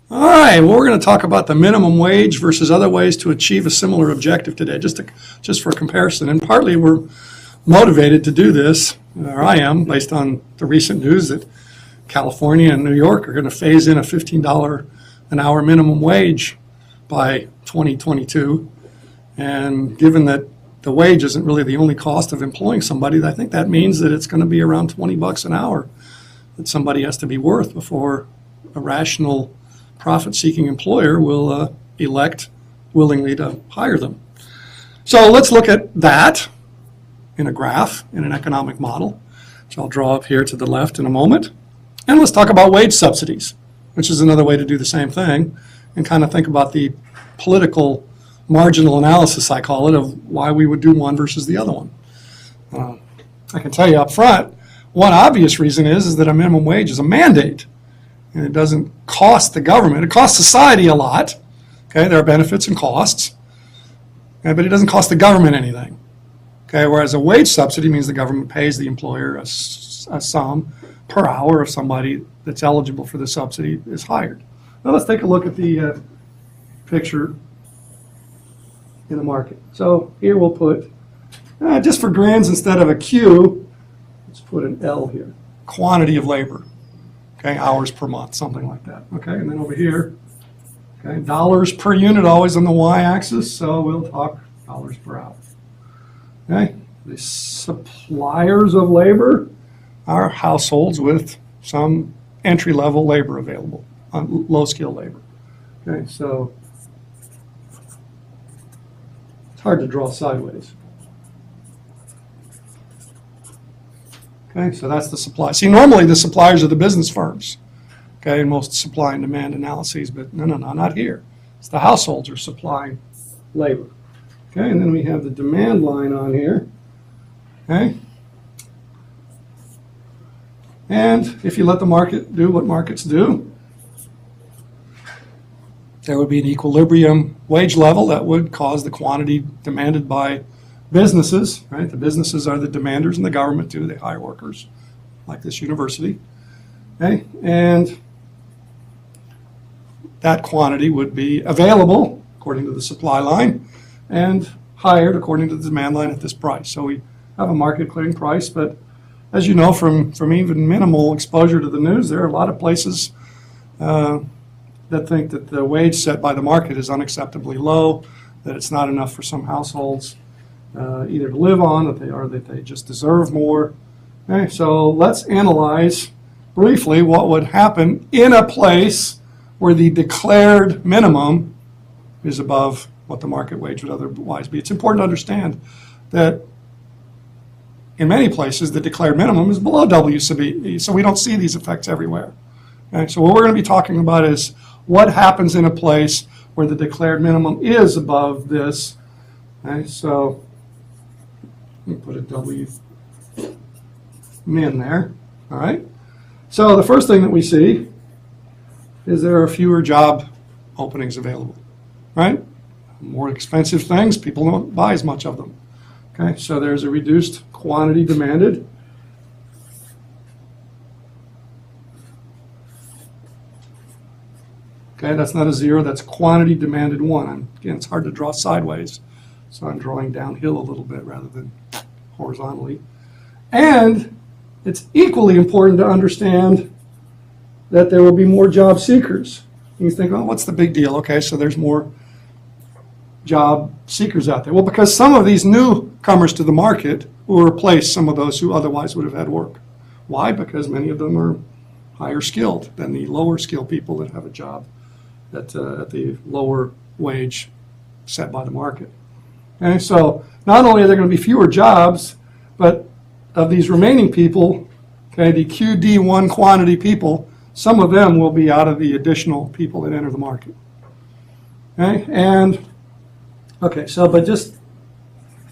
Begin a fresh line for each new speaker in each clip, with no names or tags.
All right, well, we're going to talk about the minimum wage versus other ways to achieve a similar objective today, just for comparison. And partly we're motivated to do this, or I am, based on the recent news that California and New York are going to phase in a $15 an hour minimum wage by 2022. And given that the wage isn't really the only cost of employing somebody, I think that means that it's going to be around 20 bucks an hour that somebody has to be worth before a rational profit-seeking employer will elect willingly to hire them. So let's look at that in a graph, in an economic model, which I'll draw up here to the left in a moment. And let's talk about wage subsidies, which is another way to do the same thing, and kind of think about the political marginal analysis, I call it, of why we would do one versus the other one. I can tell you up front, one obvious reason is that a minimum wage is a mandate. And it doesn't cost the government. It costs society a lot. Okay, there are benefits and costs. Okay, but it doesn't cost the government anything. Okay, whereas a wage subsidy means the government pays the employer a sum per hour if somebody that's eligible for the subsidy is hired. Now let's take a look at the picture in the market. So here we'll put, just for grins instead of a Q, let's put an L here. Quantity of labor. Okay, hours per month, something like that. Okay, and then over here, okay, dollars per unit, always on the y-axis, so we'll talk dollars per hour. Okay, the suppliers of labor are households with some entry-level labor available, low-skill labor. Okay, so it's hard to draw sideways. Okay, so that's the supply. See, normally the suppliers are the business firms, okay, in most supply and demand analyses, but no, not here. It's the households are supplying labor. Okay, and then we have the demand line on here, okay? And if you let the market do what markets do, there would be an equilibrium wage level that would cause the quantity demanded by businesses, right? The businesses are the demanders, and the government too. They hire workers, like this university. Okay, and that quantity would be available according to the supply line, and hired according to the demand line at this price. So we have a market clearing price, but as you know from even minimal exposure to the news, there are a lot of places that think that the wage set by the market is unacceptably low, that it's not enough for some households either to live on, that they just deserve more. Okay, so let's analyze briefly what would happen in a place where the declared minimum is above what the market wage would otherwise be. It's important to understand that in many places the declared minimum is below W sub E, so we don't see these effects everywhere. Okay, so what we're going to be talking about is what happens in a place where the declared minimum is above this. Okay, so let me put a W min there. All right. So the first thing that we see is there are fewer job openings available, right? More expensive things, people don't buy as much of them. Okay, so there's a reduced quantity demanded. Okay, that's not a zero, that's quantity demanded 1. Again, it's hard to draw sideways, so I'm drawing downhill a little bit rather than horizontally. And it's equally important to understand that there will be more job seekers. You think, oh, what's the big deal? Okay, so there's more job seekers out there. Well, because some of these newcomers to the market will replace some of those who otherwise would have had work. Why? Because many of them are higher skilled than the lower skilled people that have a job at the lower wage set by the market. Okay, so not only are there going to be fewer jobs, but of these remaining people, okay, the QD1 quantity people, some of them will be out of the additional people that enter the market. Okay, and okay, so but just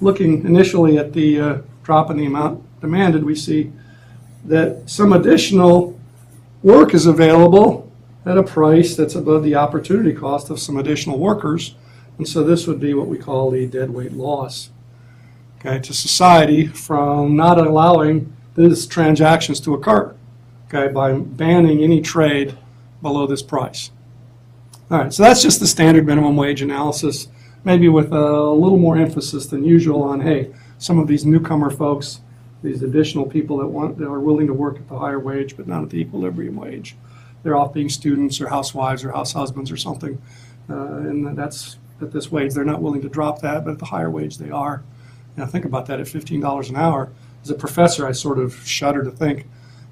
looking initially at the drop in the amount demanded, we see that some additional work is available at a price that's above the opportunity cost of some additional workers. And so this would be what we call the deadweight loss, okay, to society from not allowing these transactions to occur, okay, by banning any trade below this price. All right, so that's just the standard minimum wage analysis, maybe with a little more emphasis than usual on, hey, some of these newcomer folks, these additional people that are willing to work at the higher wage but not at the equilibrium wage. They're off being students or housewives or house husbands or something, and that's at this wage. They're not willing to drop that, but at the higher wage they are. Now think about that at $15 an hour. As a professor, I sort of shudder to think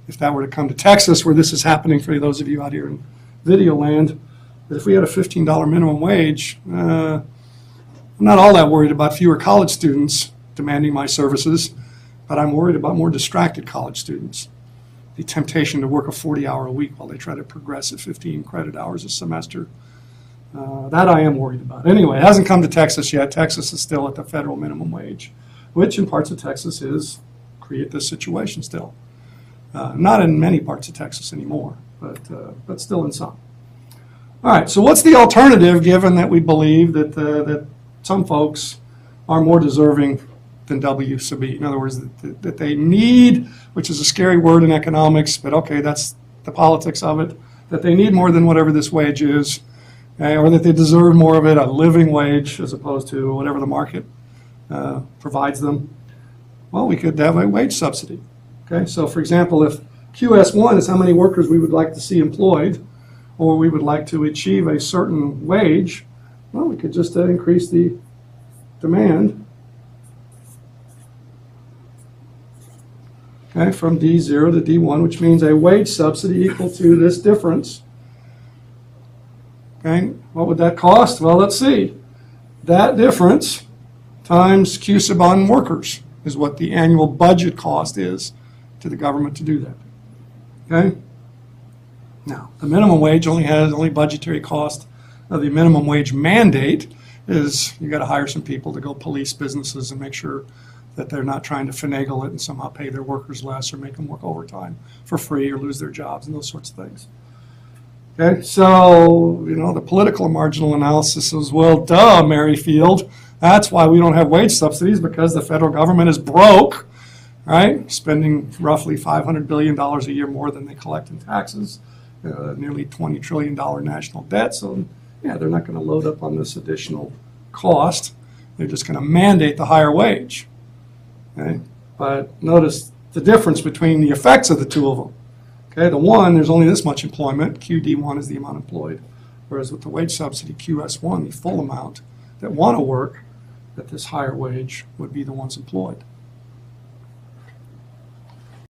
if that were to come to Texas, where this is happening for those of you out here in video land, that if we had a $15 minimum wage, I'm not all that worried about fewer college students demanding my services, but I'm worried about more distracted college students. The temptation to work a 40-hour a week while they try to progress at 15 credit hours a semester. That I am worried about. Anyway, it hasn't come to Texas yet. Texas is still at the federal minimum wage, which in parts of Texas create this situation still. Not in many parts of Texas anymore, but still in some. All right, so what's the alternative given that we believe that some folks are more deserving than W sub E? In other words, that they need, which is a scary word in economics, but okay, that's the politics of it, that they need more than whatever this wage is, or that they deserve more of it, a living wage, as opposed to whatever the market provides them. Well, we could have a wage subsidy. Okay, so for example, if QS1 is how many workers we would like to see employed, or we would like to achieve a certain wage, well, we could just increase the demand, okay, from D0 to D1, which means a wage subsidy equal to this difference. Okay, what would that cost? Well, let's see. That difference times Q sub on workers is what the annual budget cost is to the government to do that. Okay? Now, the minimum wage only budgetary cost of the minimum wage mandate is you got to hire some people to go police businesses and make sure that they're not trying to finagle it and somehow pay their workers less or make them work overtime for free or lose their jobs and those sorts of things. Okay, so, the political and marginal analysis is, well, duh, Merrifield. That's why we don't have wage subsidies, because the federal government is broke, right? Spending roughly $500 billion a year more than they collect in taxes, nearly $20 trillion national debt. So, yeah, they're not going to load up on this additional cost. They're just going to mandate the higher wage. Okay? But notice the difference between the effects of the two of them. Okay, the one, there's only this much employment. QD1 is the amount employed. Whereas with the wage subsidy, QS1, the full amount that want to work at this higher wage would be the ones employed.